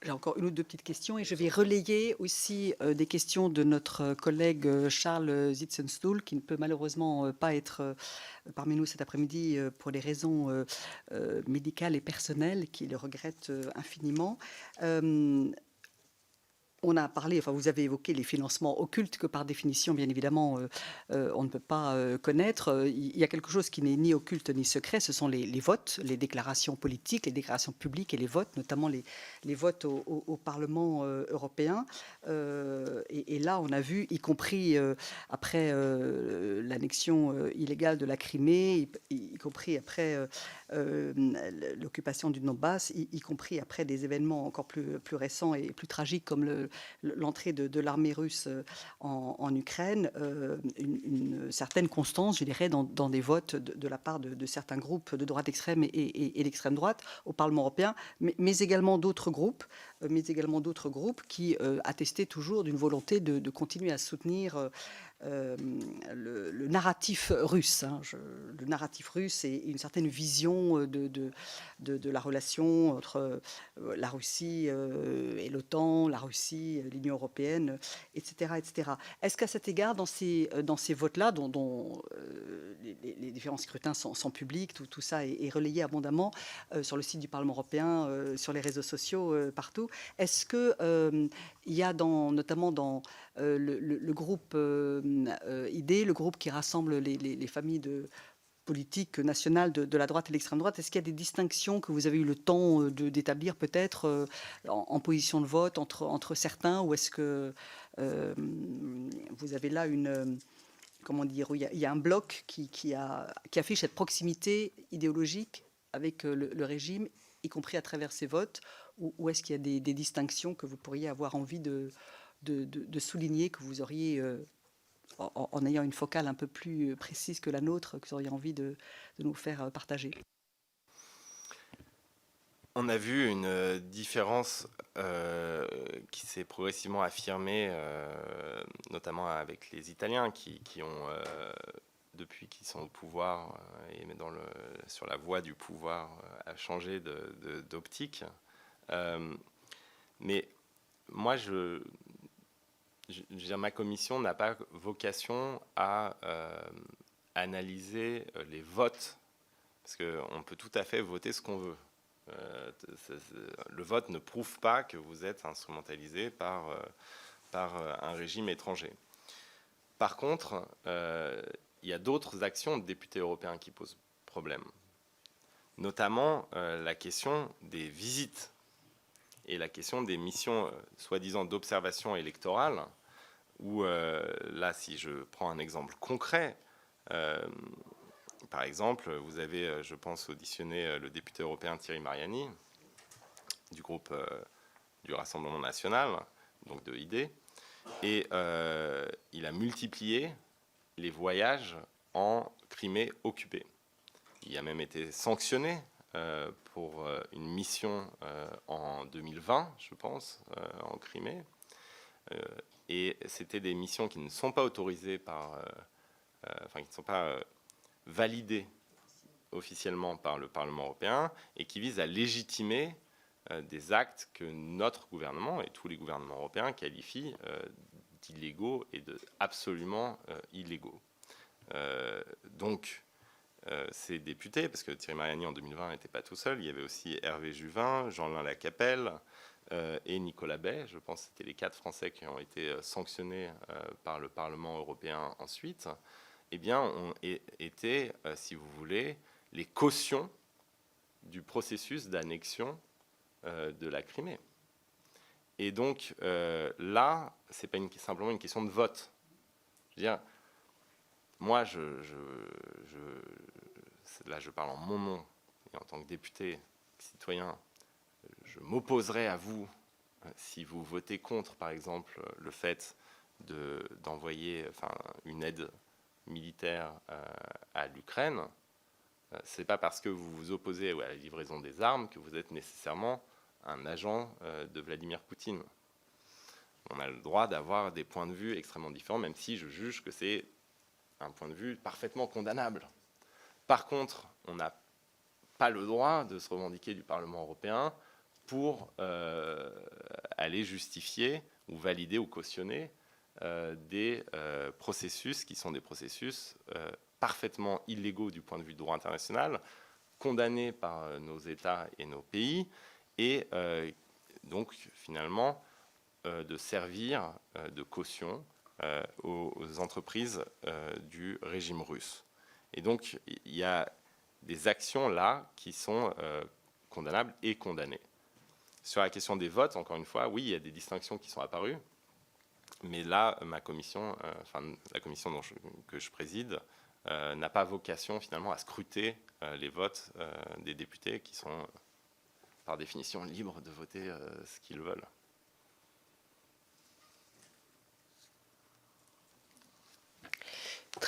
J'ai encore une ou deux petites questions et je vais relayer aussi des questions de notre collègue Charles Zitzenstuhl, qui ne peut malheureusement pas être parmi nous cet après-midi pour des raisons médicales et personnelles, qui le regrette infiniment. On a parlé, enfin vous avez évoqué les financements occultes que par définition, bien évidemment, on ne peut pas connaître. Il y a quelque chose qui n'est ni occulte ni secret, ce sont les votes, les déclarations politiques, les déclarations publiques et les votes, notamment les votes au Parlement européen. Et là, on a vu, y compris après l'annexion illégale de la Crimée, y compris après l'occupation du Donbass, y compris après des événements encore plus récents et plus tragiques comme l'entrée de l'armée russe en Ukraine, une certaine constance, je dirais, dans des votes de la part de certains groupes de droite extrême et d'extrême droite au Parlement européen, mais également d'autres groupes, qui attestaient toujours d'une volonté de continuer à soutenir le narratif russe, le narratif russe et une certaine vision de la relation entre la Russie et l'OTAN, la Russie, l'Union européenne, etc., etc. Est-ce qu'à cet égard, dans ces votes-là, dont les différents scrutins sont publics, tout ça est relayé abondamment sur le site du Parlement européen, sur les réseaux sociaux, partout, est-ce que il y a notamment dans le groupe ID, le groupe qui rassemble les familles politiques nationales de la droite et de l'extrême droite, est-ce qu'il y a des distinctions que vous avez eu le temps d'établir peut-être en position de vote entre certains, ou est-ce que vous avez là comment dire, où il y a un bloc qui affiche cette proximité idéologique avec le régime, y compris à travers ses votes, ou est-ce qu'il y a des distinctions que vous pourriez avoir envie de souligner, que vous auriez, en ayant une focale un peu plus précise que la nôtre, que vous auriez envie de nous faire partager? On a vu une différence qui s'est progressivement affirmée, notamment avec les Italiens qui ont, depuis qu'ils sont au pouvoir et sur la voie du pouvoir, à changer d'optique. Mais moi, ma commission n'a pas vocation à analyser les votes, parce qu'on peut tout à fait voter ce qu'on veut. Le vote ne prouve pas que vous êtes instrumentalisé par un régime étranger. Par contre, il y a d'autres actions de députés européens qui posent problème, notamment la question des visites et la question des missions soi-disant d'observation électorale, où là, si je prends un exemple concret, par exemple, vous avez, je pense, auditionné le député européen Thierry Mariani du groupe du Rassemblement national, donc de ID, et il a multiplié les voyages en Crimée occupée. Il a même été sanctionné pour une mission en 2020, je pense, en Crimée. Et c'était des missions qui ne sont pas autorisées qui ne sont pas validées officiellement par le Parlement européen et qui visent à légitimer des actes que notre gouvernement et tous les gouvernements européens qualifient d'illégaux et absolument illégaux. Donc, ces députés, parce que Thierry Mariani en 2020 n'était pas tout seul, il y avait aussi Hervé Juvin, Jean-Lin Lacapelle et Nicolas Bay. Je pense que c'était les 4 Français qui ont été sanctionnés par le Parlement européen ensuite. Eh bien, ont été, si vous voulez, les cautions du processus d'annexion de la Crimée. Et donc, là, ce n'est pas simplement une question de vote. Je veux dire, moi, là, je parle en mon nom, et en tant que député, citoyen, je m'opposerai à vous si vous votez contre, par exemple, le fait d'envoyer une aide militaire à l'Ukraine. Ce n'est pas parce que vous vous opposez à la livraison des armes que vous êtes nécessairement un agent de Vladimir Poutine. On a le droit d'avoir des points de vue extrêmement différents, même si je juge que c'est un point de vue parfaitement condamnable. Par contre, on n'a pas le droit de se revendiquer du Parlement européen pour aller justifier ou valider ou cautionner des processus qui sont des processus parfaitement illégaux du point de vue du droit international, condamnés par nos États et nos pays, et donc finalement de servir de caution aux entreprises du régime russe. Et donc il y a des actions là qui sont condamnables et condamnées. Sur la question des votes, encore une fois, oui, il y a des distinctions qui sont apparues, mais là, ma commission, la commission que je préside, n'a pas vocation finalement à scruter les votes des députés qui sont par définition libres de voter ce qu'ils veulent.